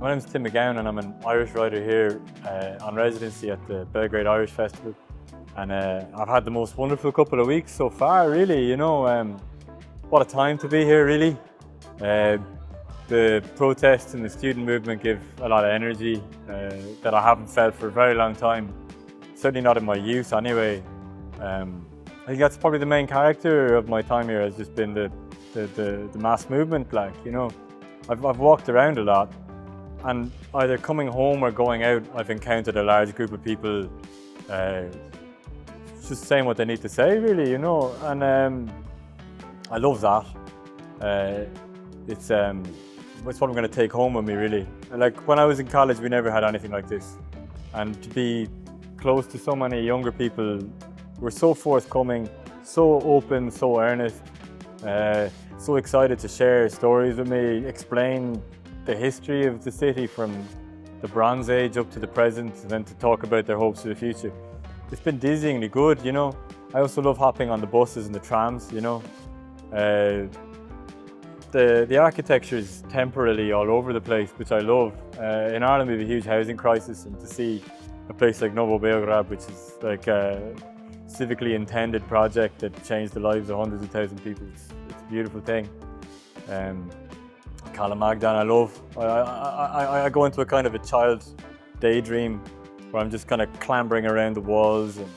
My name's Tim MacGabann and I'm an Irish writer here on residency at the Belgrade Irish Festival. And I've had the most wonderful couple of weeks so far, really, you know. What a time to be here, really. The protests and the student movement give a lot of energy that I haven't felt for a very long time. Certainly not in my youth anyway. I think that's probably the main character of my time here, has just been the mass movement, like, you know. I've walked around a lot, and either coming home or going out, I've encountered a large group of people just saying what they need to say, really, you know. And I love that. It's what I'm going to take home with me, really. Like, when I was in college, we never had anything like this. And to be close to so many younger people who were so forthcoming, so open, so earnest, so excited to share stories with me, explain the history of the city from the Bronze Age up to the present, and then to talk about their hopes for the future. It's been dizzyingly good, you know. I also love hopping on the buses and the trams, you know. The architecture is temporarily all over the place, which I love. In Ireland we have a huge housing crisis, and to see a place like Novo Beograd, which is like a civically intended project that changed the lives of hundreds of thousands of people, it's a beautiful thing. MacGabann I love. I go into a kind of a child daydream where I'm just kind of clambering around the walls and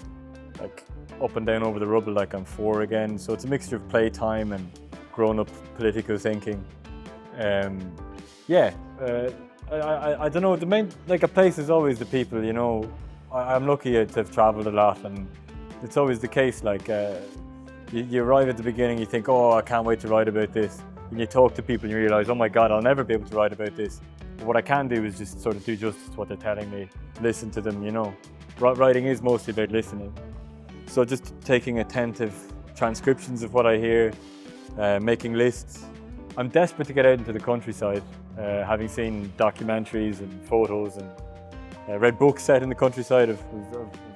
like up and down over the rubble like I'm 4 again. So it's a mixture of playtime and grown-up political thinking. I don't know, the main, like, a place is always the people, you know. I'm lucky to have travelled a lot, and it's always the case, like, you arrive at the beginning, you think, oh, I can't wait to write about this. And you talk to people and you realise, oh my God, I'll never be able to write about this. But what I can do is just sort of do justice to what they're telling me, listen to them, you know. Writing is mostly about listening. So just taking attentive transcriptions of what I hear, making lists. I'm desperate to get out into the countryside, having seen documentaries and photos and read books set in the countryside of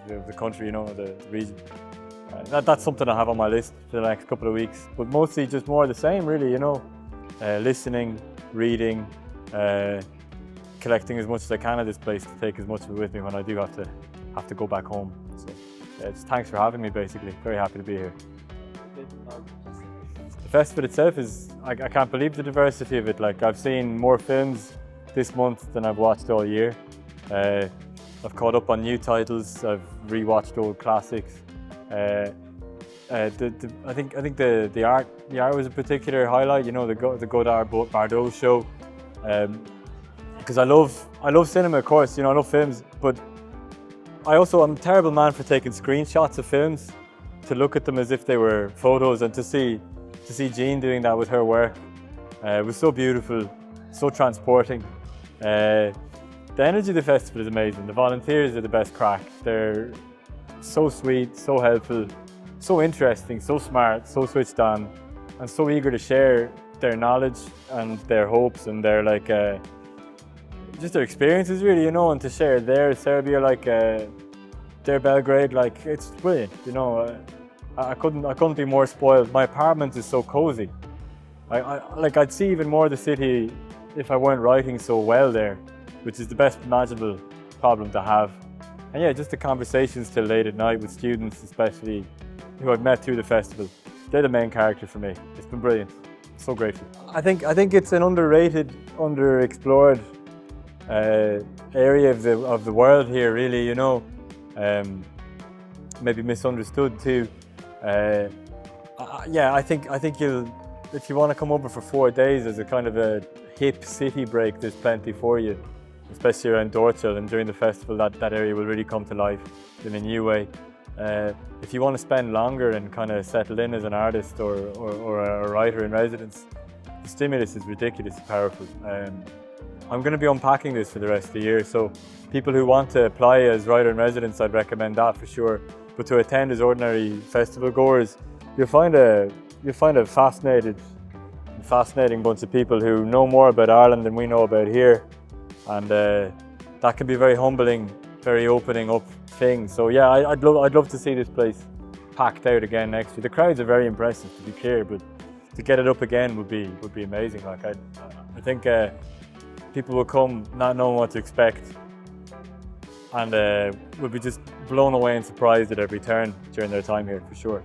the country, you know, the region. That's something I have on my list for the next couple of weeks, but mostly just more of the same, really, you know. Listening, reading, collecting as much as I can of this place to take as much of it with me when I do have to go back home. So just thanks for having me, basically. Very happy to be here. The festival itself is, I can't believe the diversity of it. Like, I've seen more films this month than I've watched all year. I've caught up on new titles, I've rewatched old classics. I think the art was a particular highlight, you know, the Godard Bardot show. Because I love cinema, of course, you know, I love films, but I'm a terrible man for taking screenshots of films, to look at them as if they were photos, and to see Jean doing that with her work. It was so beautiful, so transporting. The energy of the festival is amazing. The volunteers are the best crack. They're so sweet, so helpful, so interesting, so smart, so switched on, and so eager to share their knowledge and their hopes and their, like, just their experiences, really, you know, and to share their Serbia, like, their Belgrade, like, it's brilliant, you know. I couldn't be more spoiled. My apartment is so cozy. I'd see even more of the city if I weren't writing so well there, which is the best imaginable problem to have. And yeah, just the conversations till late at night with students, especially, who I've met through the festival. They're the main character for me. It's been brilliant. So grateful. I think it's an underrated, underexplored area of the world here, really, you know. Maybe misunderstood too. Yeah, I think if you want to come over for 4 days as a kind of a hip city break, there's plenty for you. Especially around Dorchel, and during the festival that area will really come to life in a new way. If you want to spend longer and kind of settle in as an artist or a writer in residence, the stimulus is ridiculously powerful. I'm going to be unpacking this for the rest of the year, so people who want to apply as writer in residence, I'd recommend that for sure. But to attend as ordinary festival goers, you'll find a fascinating bunch of people who know more about Ireland than we know about here. And that can be very humbling, very opening up thing. So yeah, I'd love to see this place packed out again next year. The crowds are very impressive, to be clear, but to get it up again would be amazing. Like, I think people will come not knowing what to expect, and will be just blown away and surprised at every turn during their time here, for sure.